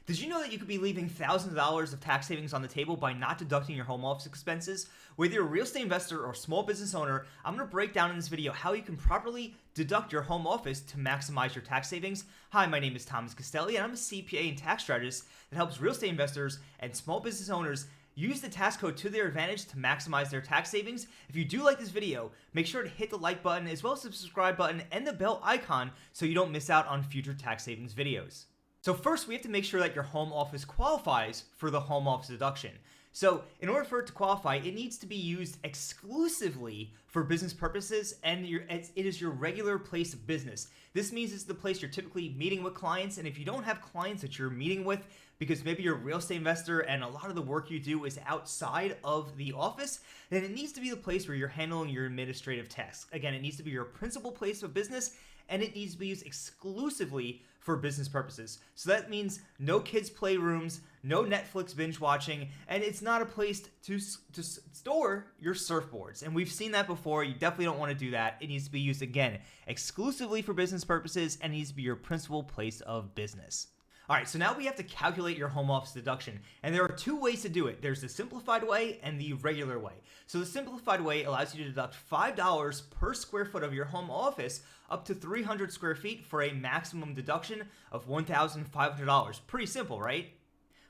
Did you know that you could be leaving thousands of dollars of tax savings on the table by not deducting your home office expenses? Whether you're a real estate investor or small business owner, I'm going to break down in this video how you can properly deduct your home office to maximize your tax savings. Hi, my name is Thomas Castelli, and I'm a CPA and tax strategist that helps real estate investors and small business owners use the tax code to their advantage to maximize their tax savings. If you do like this video, make sure to hit the like button as well as the subscribe button and the bell icon so you don't miss out on future tax savings videos. So first, we have to make sure that your home office qualifies for the home office deduction. So in order for it to qualify, it needs to be used exclusively for business purposes, and it is your regular place of business. This means it's the place you're typically meeting with clients, and if you don't have clients that you're meeting with, because maybe you're a real estate investor and a lot of the work you do is outside of the office, then it needs to be the place where you're handling your administrative tasks. Again, it needs to be your principal place of business, and it needs to be used exclusively for business purposes. So that means no kids' playrooms, no Netflix binge watching, and it's not a place to store your surfboards. And we've seen that before. You definitely don't want to do that. It needs to be used, again, exclusively for business purposes, and needs to be your principal place of business. All right, so now we have to calculate your home office deduction, and there are two ways to do it. There's the simplified way and the regular way. So the simplified way allows you to deduct $5 per square foot of your home office up to 300 square feet for a maximum deduction of $1,500. Pretty simple, right?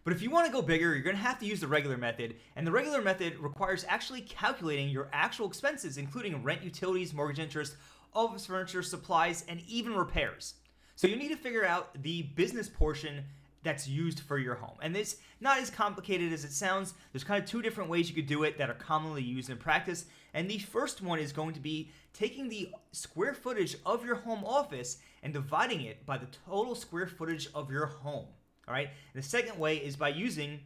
But if you want to go bigger, you're going to have to use the regular method, and the regular method requires actually calculating your actual expenses, including rent, utilities, mortgage interest, office furniture, supplies, and even repairs. So you need to figure out the business portion that's used for your home. And it's not as complicated as it sounds. There's kind of two different ways you could do it that are commonly used in practice. And the first one is going to be taking the square footage of your home office and dividing it by the total square footage of your home. All right. And the second way is by using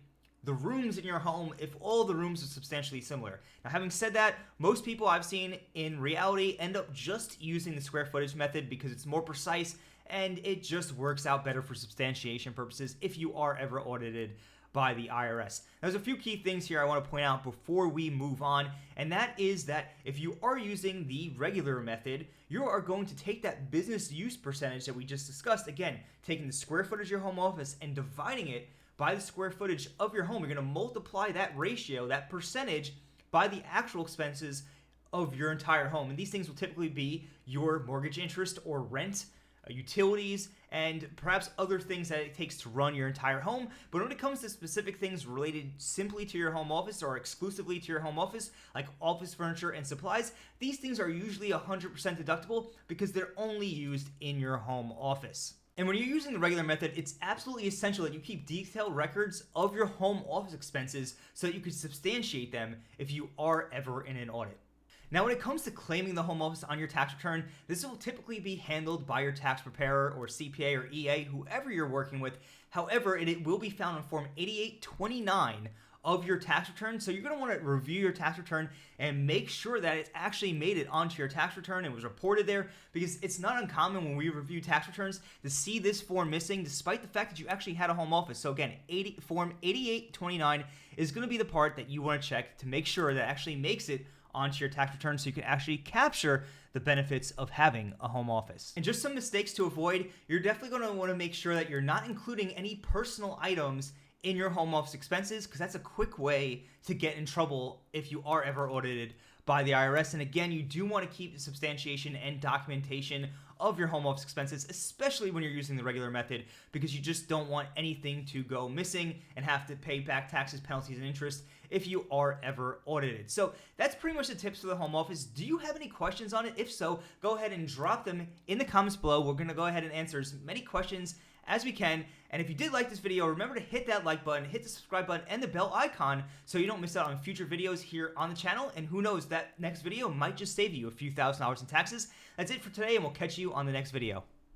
the rooms in your home if all the rooms are substantially similar. Now, having said that, most people I've seen in reality end up just using the square footage method because it's more precise and it just works out better for substantiation purposes if you are ever audited by the IRS. There's a few key things here I want to point out before we move on, and that is that if you are using the regular method, you are going to take that business use percentage that we just discussed, again, taking the square footage of your home office and dividing it by the square footage of your home. You're going to multiply that ratio, that percentage, by the actual expenses of your entire home. And these things will typically be your mortgage interest or rent, utilities, and perhaps other things that it takes to run your entire home. But when it comes to specific things related simply to your home office or exclusively to your home office, like office furniture and supplies, these things are usually 100% deductible because they're only used in your home office. And when you're using the regular method, it's absolutely essential that you keep detailed records of your home office expenses so that you can substantiate them if you are ever in an audit. Now, when it comes to claiming the home office on your tax return, this will typically be handled by your tax preparer or CPA or EA, whoever you're working with. However, it will be found on Form 8829 of your tax return. So you're going to want to review your tax return and make sure that it's actually made it onto your tax return and was reported there, because it's not uncommon when we review tax returns to see this form missing despite the fact that you actually had a home office. So again, Form 8829 is going to be the part that you want to check to make sure that it actually makes it onto your tax return so you can actually capture the benefits of having a home office. And just some mistakes to avoid, you're definitely going to want to make sure that you're not including any personal items in your home office expenses, because that's a quick way to get in trouble if you are ever audited by the IRS. And again, you do want to keep the substantiation and documentation of your home office expenses, especially when you're using the regular method, because you just don't want anything to go missing and have to pay back taxes, penalties, and interest if you are ever audited. So that's pretty much the tips for the home office. Do you have any questions on it? If so, go ahead and drop them in the comments below. We're going to go ahead and answer as many questions as we can. And if you did like this video, remember to hit that like button, hit the subscribe button, and the bell icon so you don't miss out on future videos here on the channel. And who knows, that next video might just save you a few $1,000s in taxes. That's it for today, and we'll catch you on the next video.